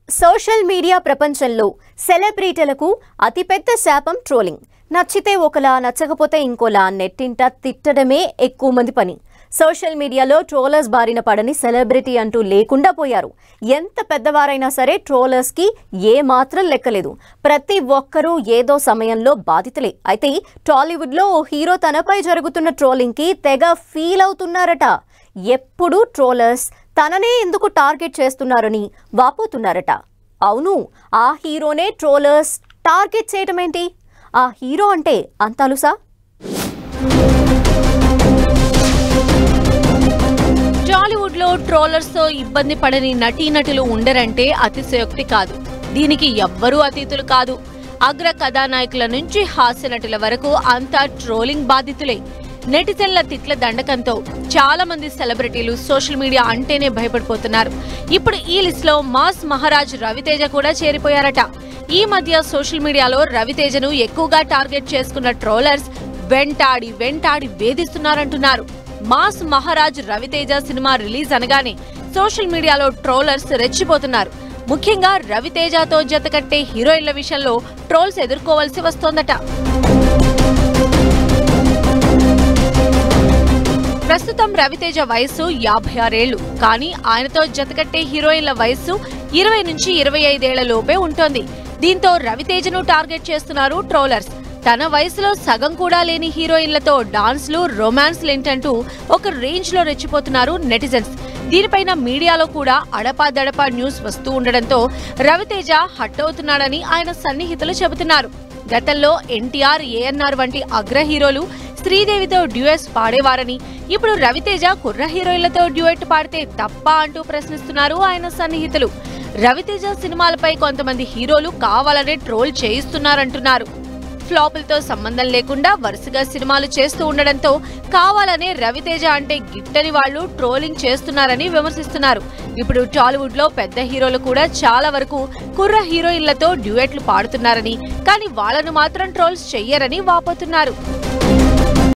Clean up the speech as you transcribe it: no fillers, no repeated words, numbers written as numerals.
Social media ప్రపంచంలో సెలబ్రిటీలకు అతిపెద్ద శాపం ట్రోలింగ్. నచ్చితే ఒకలా నచ్చకపోతే ఇంకోలా నెట్టింట తిట్టడమే ఎక్కువ మంది పని. సోషల్ మీడియాలో ట్రోలర్స్ బారిన పడని సెలబ్రిటీ అంటూ లేకుండా పోయారు. ఎంత పెద్దవారైనా సరే ట్రోలర్స్కి ఏ మాత్రం లెక్కలేదు. ప్రతి ఒక్కరూ ఏదో సమయంలో బాధితులే. అయితే టాలీవుడ్లో ఓ హీరో తనపై జరుగుతున్న ట్రోలింగ్కి తెగ ఫీల్ అవుతున్నారట. ఎప్పుడు ట్రోలర్స్ తననే ఎందుకు టార్గెట్ చేస్తున్నారని వాపోతున్నారట. అవును, ఆ హీరోనే ట్రోలర్స్ టార్గెట్ చేయటం ఏంటి? ఆ హీరో అంటే అంతలుసా? టాలీవుడ్ లో ట్రోలర్స్ తో ఇబ్బంది పడని నటీనటులు ఉండరంటే అతిశయోక్తి కాదు. దీనికి ఎవ్వరూ అతీతులు కాదు. అగ్ర కథానాయకుల నుంచి హాస్య నటుల వరకు అంతా ట్రోలింగ్ బాధితులే. నెటిజన్ల తిట్ల దండకంతో చాలా మంది సెలబ్రిటీలు సోషల్ మీడియా అంటేనే భయపడిపోతున్నారు. ఇప్పుడు ఈ లిస్ట్ లో మాస్ మహారాజ్ రవితేజ కూడా చేరిపోయారట. ఈ మధ్య సోషల్ మీడియాలో రవితేజను ఎక్కువగా టార్గెట్ చేసుకున్న ట్రోలర్స్ వెంటాడి వేధిస్తున్నారంటున్నారు. Mass Maharaj Ravi Teja cinema release అనగానే సోషల్ మీడియాలో ట్రోలర్స్ రెచ్చిపోతున్నారు. ముఖ్యంగా రవితేజతో జతకట్టే హీరోయిన్ల విషయంలో ట్రోల్స్ ఎదుర్కోవాల్సి వస్తోందట. ప్రస్తుతం రవితేజ వయస్సు 56 ఏళ్లు. కానీ ఆయనతో జతకట్టే హీరోయిన్ల వయస్సు 20 నుంచి 25 ఏళ్ల లోపే ఉంటోంది. దీంతో రవితేజను టార్గెట్ చేస్తున్నారు ట్రోలర్స్. తన వయసులో సగం కూడా లేని హీరోయిన్లతో డాన్స్లు, రొమాన్స్లేంటంటూ ఒక రేంజ్ లో రెచ్చిపోతున్నారు నెటిజన్స్. దీనిపైన మీడియాలో కూడా అడపాదడపా న్యూస్ వస్తూ ఉండడంతో రవితేజ హట్ అవుతున్నాడని ఆయన సన్నిహితులు చెబుతున్నారు. గతంలో ఎన్టీఆర్, ఏఎన్ఆర్ వంటి అగ్ర హీరోలు శ్రీదేవితో డ్యూయెట్స్ పాడేవారని, ఇప్పుడు రవితేజ కుర్ర హీరోయిన్లతో డ్యూయెట్ పాడితే తప్ప అంటూ ప్రశ్నిస్తున్నారు ఆయన సన్నిహితులు. రవితేజ సినిమాలపై కొంతమంది హీరోలు కావాలనే ట్రోల్ చేయిస్తున్నారంటున్నారు. ఫ్లాపులతో సంబంధం లేకుండా వరుసగా సినిమాలు చేస్తూ ఉండడంతో కావాలనే రవితేజ అంటే గిట్టని వాళ్లు ట్రోలింగ్ చేస్తున్నారని విమర్శిస్తున్నారు. ఇప్పుడు టాలీవుడ్ లో పెద్ద హీరోలు కూడా చాలా వరకు కుర్ర హీరోయిన్లతో డ్యూయెట్లు పాడుతున్నారని, కానీ వాళ్లను మాత్రం ట్రోల్స్ చెయ్యరని వాపోతున్నారు.